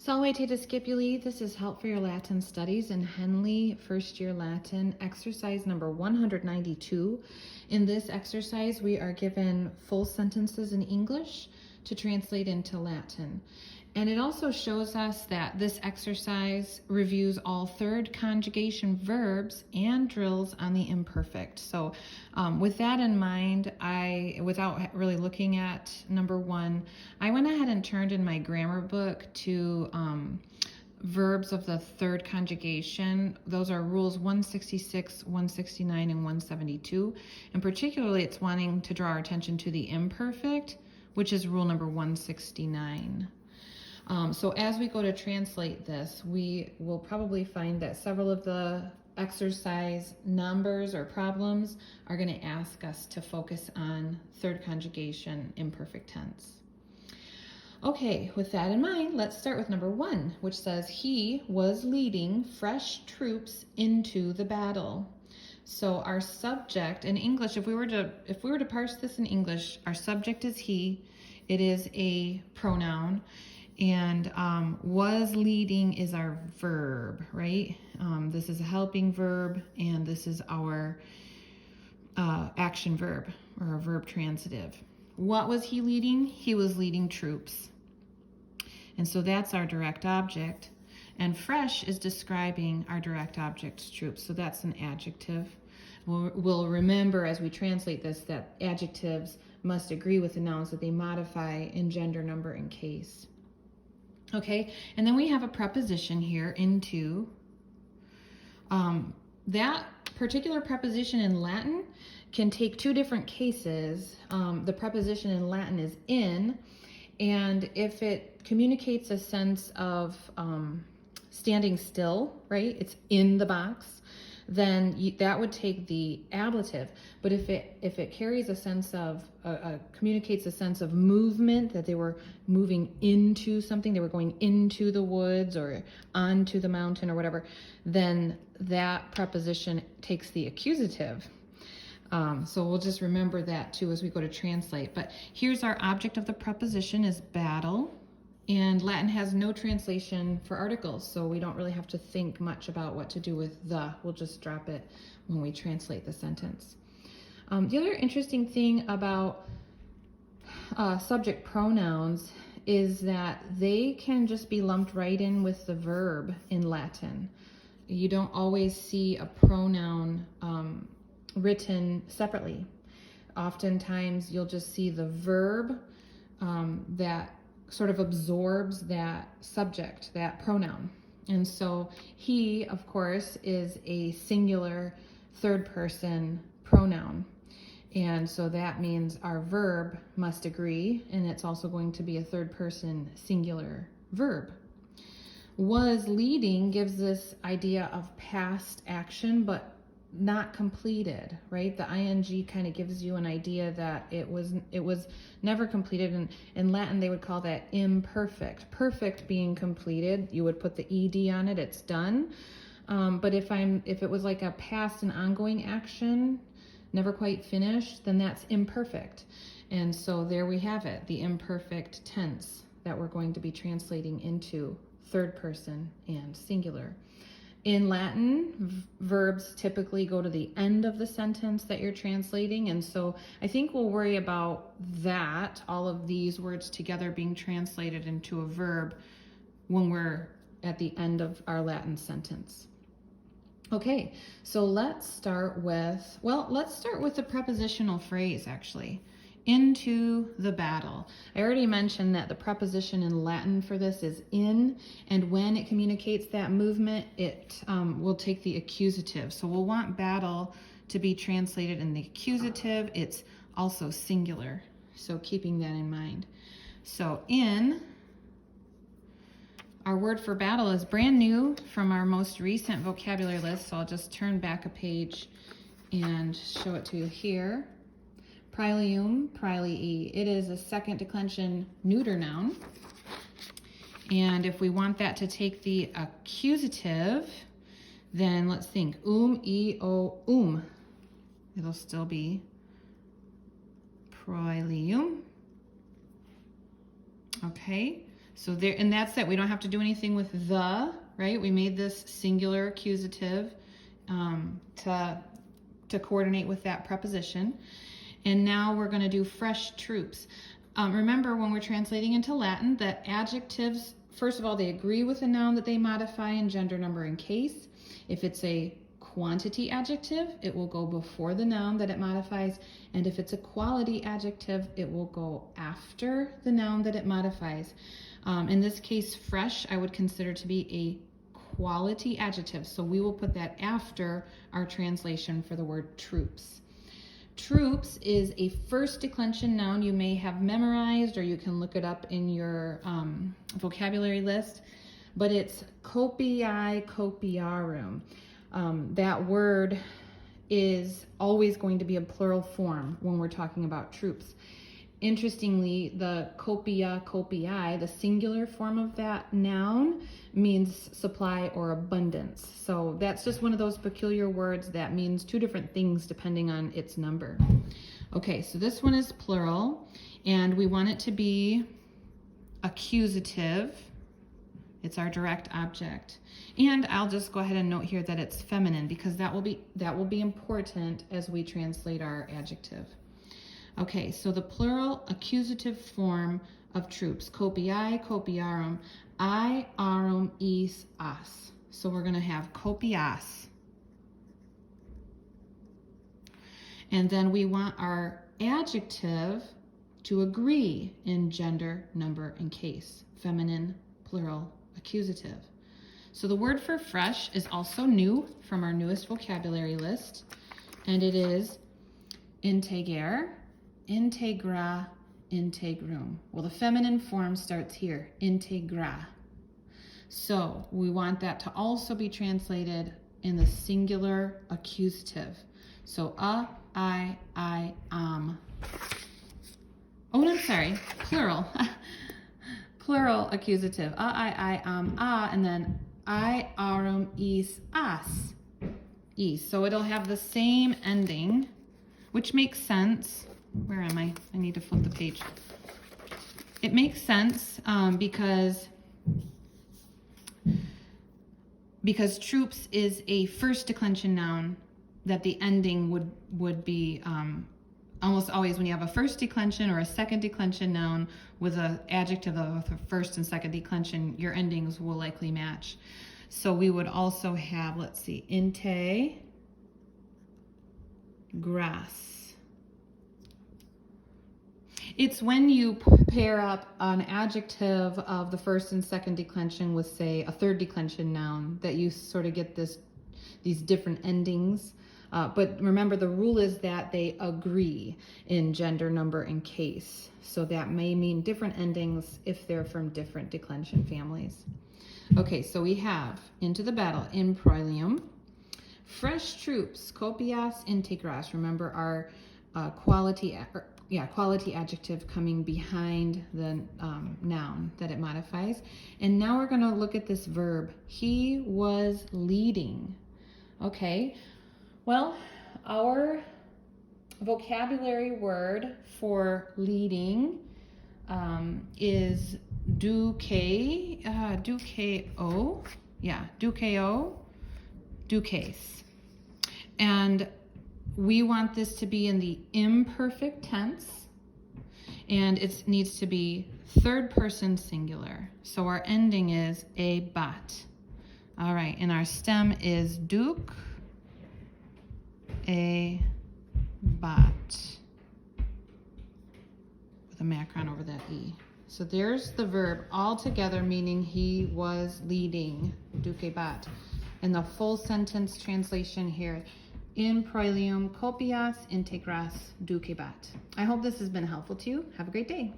Salve te discipuli, this is Help for Your Latin Studies in Henle First Year Latin, exercise number 192. In this exercise, we are given full sentences in English to translate into Latin. And it also shows us that this exercise reviews all third conjugation verbs and drills on the imperfect. So with that in mind, without really looking at number one, I went ahead and turned in my grammar book to verbs of the third conjugation. Those are rules 166, 169, and 172. And particularly, it's wanting to draw our attention to the imperfect, which is rule number 169. So as we go to translate this, we will probably find that several of the exercise numbers or problems are going to ask us to focus on third conjugation imperfect tense. Okay, with that in mind, let's start with number one, which says he was leading fresh troops into the battle. So our subject in English, if we were to parse this in English, our subject is he. It is a pronoun. And was leading is our verb, right? This is a helping verb, and this is our action verb, or a verb transitive. What was he leading? He was leading troops. And so that's our direct object. And fresh is describing our direct object's troops. So that's an adjective. We'll remember as we translate this that adjectives must agree with the nouns that they modify in gender, number, and case. Okay, and then we have a preposition here, into. That particular preposition in Latin can take two different cases. The preposition in Latin is in, and if it communicates a sense of standing still, right, it's in the box, then that would take the ablative. But if it carries a sense of, communicates a sense of movement, that they were moving into something, they were going into the woods or onto the mountain or whatever, then that preposition takes the accusative. So we'll just remember that too as we go to translate. But here's our object of the preposition is battle. And Latin has no translation for articles, so we don't really have to think much about what to do with the. We'll just drop it when we translate the sentence. The other interesting thing about subject pronouns is that they can just be lumped right in with the verb in Latin. You don't always see a pronoun written separately. Oftentimes you'll just see the verb that sort of absorbs that subject, that pronoun. And so he, of course, is a singular third person pronoun. And so that means our verb must agree, and it's also going to be a third person singular verb. Was leading gives this idea of past action, but not completed, right? The ing kind of gives you an idea that it was never completed. And in Latin, they would call that imperfect. Perfect being completed, you would put the ed on it, it's done. But if it was like a past and ongoing action, never quite finished, then that's imperfect. And so there we have it, the imperfect tense that we're going to be translating into third person and singular. In Latin, verbs typically go to the end of the sentence that you're translating, and so I think we'll worry about that, all of these words together being translated into a verb when we're at the end of our Latin sentence. Okay, so let's start with the prepositional phrase, actually. Into the battle. I already mentioned that the preposition in Latin for this is in, and when it communicates that movement, it will take the accusative. So we'll want battle to be translated in the accusative. It's also singular, so keeping that in mind. So in, our word for battle is brand new from our most recent vocabulary list, so I'll just turn back a page and show it to you here. Prilium, prilii. It is a second declension neuter noun. And if we want that to take the accusative, then let's think. E, o, It'll still be prilium. Okay, So there, and that's it. We don't have to do anything with the, right? We made this singular accusative to coordinate with that preposition. And now we're going to do fresh troops. Remember, when we're translating into Latin, that adjectives, first of all, they agree with the noun that they modify in gender, number, and case. If it's a quantity adjective, it will go before the noun that it modifies. And if it's a quality adjective, it will go after the noun that it modifies. In this case, fresh, I would consider to be a quality adjective. So we will put that after our translation for the word troops. Troops is a first declension noun you may have memorized, or you can look it up in your vocabulary list, but it's copiae copiarum. That word is always going to be a plural form when we're talking about troops. Interestingly, the copia copiae, the singular form of that noun, means supply or abundance. So that's just one of those peculiar words that means two different things depending on its number. Okay, so this one is plural, and we want it to be accusative. It's our direct object. And I'll just go ahead and note here that it's feminine, because that will be important as we translate our adjective. Okay, so the plural accusative form of troops, copiae copiarum, arum is as. So we're going to have copias. And then we want our adjective to agree in gender, number, and case. Feminine, plural, accusative. So the word for fresh is also new from our newest vocabulary list, and it is integer, integra, integrum. Well, the feminine form starts here, integra. So we want that to also be translated in the singular accusative. So I, am. Oh, no, I'm sorry, plural. Plural accusative. I, am, and then arum is as. So it'll have the same ending, which makes sense. Where am I? I need to flip the page. It makes sense because troops is a first declension noun that the ending would be almost always when you have a first declension or a second declension noun with an adjective of a first and second declension, your endings will likely match. So we would also have, let's see, inte, grass. It's when you pair up an adjective of the first and second declension with, say, a third declension noun that you sort of get these different endings. But remember, the rule is that they agree in gender, number, and case. So that may mean different endings if they're from different declension families. Okay, so we have into the battle, in proilium. Fresh troops, copias integras. Remember our quality adjective coming behind the noun that it modifies. And now we're going to look at this verb. He was leading. Okay, well, our vocabulary word for leading is dukeo, dukes. And we want this to be in the imperfect tense, and it needs to be third person singular. So our ending is a bat. All right, and our stem is duke, a bat, with a macron over that E. So there's the verb all together, meaning he was leading, duke bat. And the full sentence translation here, in proilium copias integras ducebat. I hope this has been helpful to you. Have a great day.